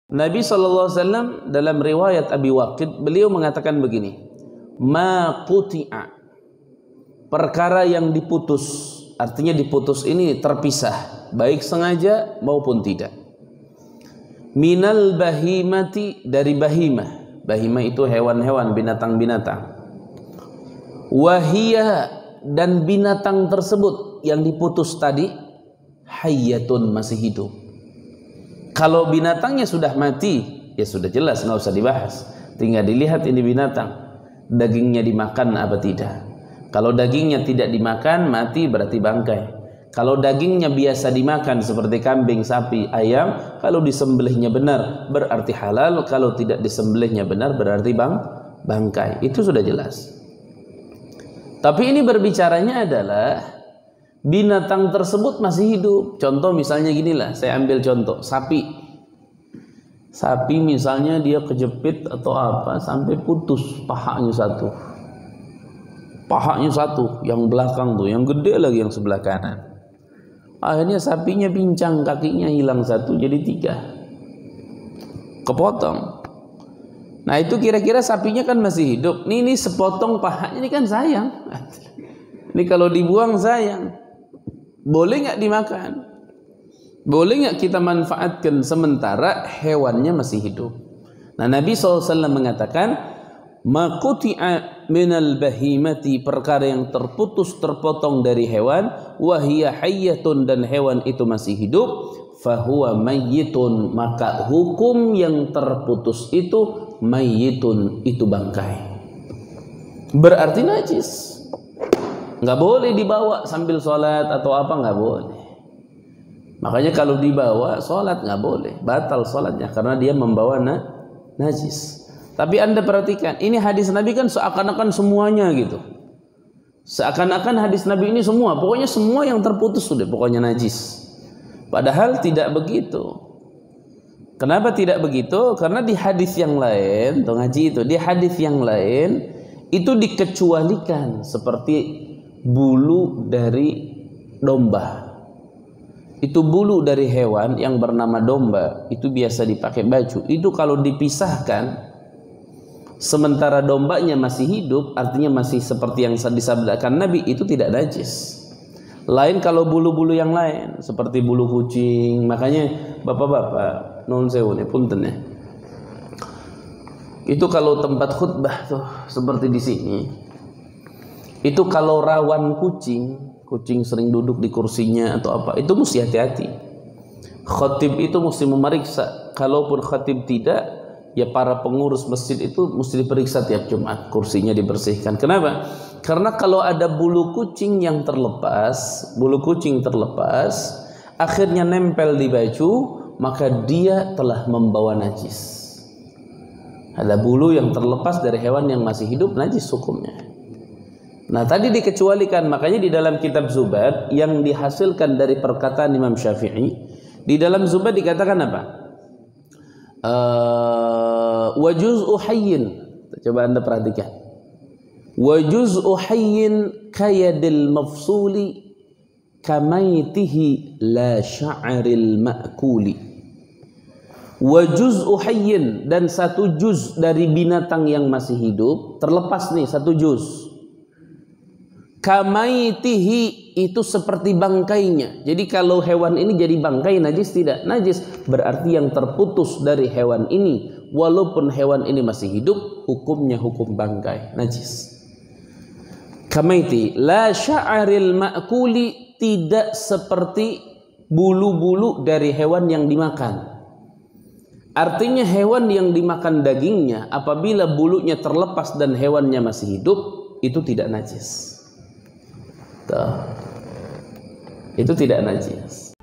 Nabi SAW dalam riwayat Abi Waqid, beliau mengatakan begini, ma quti'a, perkara yang diputus, artinya diputus ini terpisah, baik sengaja maupun tidak. Minal bahimati, dari bahimah. Bahimah itu hewan-hewan, binatang-binatang. Wahiyah, dan binatang tersebut yang diputus tadi hayyatun, masih hidup. Kalau binatangnya sudah mati, ya sudah jelas, nggak usah dibahas. Tinggal dilihat ini binatang, dagingnya dimakan apa tidak. Kalau dagingnya tidak dimakan, mati, berarti bangkai. Kalau dagingnya biasa dimakan seperti kambing, sapi, ayam, kalau disembelihnya benar berarti halal, kalau tidak disembelihnya benar berarti bangkai. Itu sudah jelas. Tapi ini berbicaranya adalah binatang tersebut masih hidup. Contoh misalnya ginilah, saya ambil contoh sapi. Sapi misalnya dia kejepit atau apa sampai putus pahanya satu. Pahanya satu, yang belakang tuh, yang gede lagi yang sebelah kanan. Akhirnya sapinya pincang, kakinya hilang satu jadi 3. Kepotong. Nah itu kira-kira sapinya kan masih hidup. Ini sepotong pahanya, ini kan sayang. Ini kalau dibuang sayang. Boleh nggak dimakan? Boleh nggak kita manfaatkan sementara hewannya masih hidup? Nah Nabi SAW mengatakan, ma quti'a minal bahimati, perkara yang terputus terpotong dari hewan, wahiyya hayyatun, dan hewan itu masih hidup, fahuwa mayyitun, maka hukum yang terputus itu mayyitun, itu bangkai, berarti najis. Nggak boleh dibawa sambil sholat atau apa, nggak boleh. Makanya kalau dibawa sholat nggak boleh, batal sholatnya karena dia membawa najis. Tapi anda perhatikan, ini hadis Nabi kan seakan-akan semuanya gitu. Seakan-akan hadis Nabi ini semua, pokoknya semua yang terputus sudah pokoknya najis. Padahal tidak begitu. Kenapa tidak begitu? Karena di hadis yang lain, tuh ngaji itu, di hadis yang lain itu dikecualikan seperti bulu dari domba. Itu bulu dari hewan yang bernama domba, itu biasa dipakai baju. Itu kalau dipisahkan, sementara dombanya masih hidup, artinya masih seperti yang disabdakan Nabi, itu tidak najis. Lain kalau bulu-bulu yang lain, seperti bulu kucing. Makanya bapak-bapak, nuhun sewu nih, punten ya. Itu kalau tempat khutbah tuh seperti di sini, itu kalau rawan kucing sering duduk di kursinya atau apa, itu mesti hati-hati. Khatib itu mesti memeriksa. Kalaupun khatib tidak, ya para pengurus masjid itu mesti diperiksa tiap Jumat, kursinya dibersihkan. Kenapa? Karena kalau ada bulu kucing yang terlepas, akhirnya nempel di baju, maka dia telah membawa najis. Ada bulu yang terlepas dari hewan yang masih hidup, najis hukumnya. Nah tadi dikecualikan, makanya di dalam kitab Zubad yang dihasilkan dari perkataan Imam Syafi'i, di dalam Zubad dikatakan apa? Wa juz'u hayyin, coba anda perhatikan, wa juz'u hayyin kayadil mafsuli kamaitihi la sya'ril ma'kuli. Wa juz'u hayyin, dan satu juz dari binatang yang masih hidup terlepas nih, satu juz. Kamaitihi, itu seperti bangkainya. Jadi kalau hewan ini jadi bangkai, najis tidak? Najis. Berarti yang terputus dari hewan ini, walaupun hewan ini masih hidup, hukumnya hukum bangkai, najis. Kamaiti la sya'aril ma'kuli, tidak seperti bulu-bulu dari hewan yang dimakan. Artinya hewan yang dimakan dagingnya, apabila bulunya terlepas dan hewannya masih hidup, itu tidak najis. Itu tidak najis.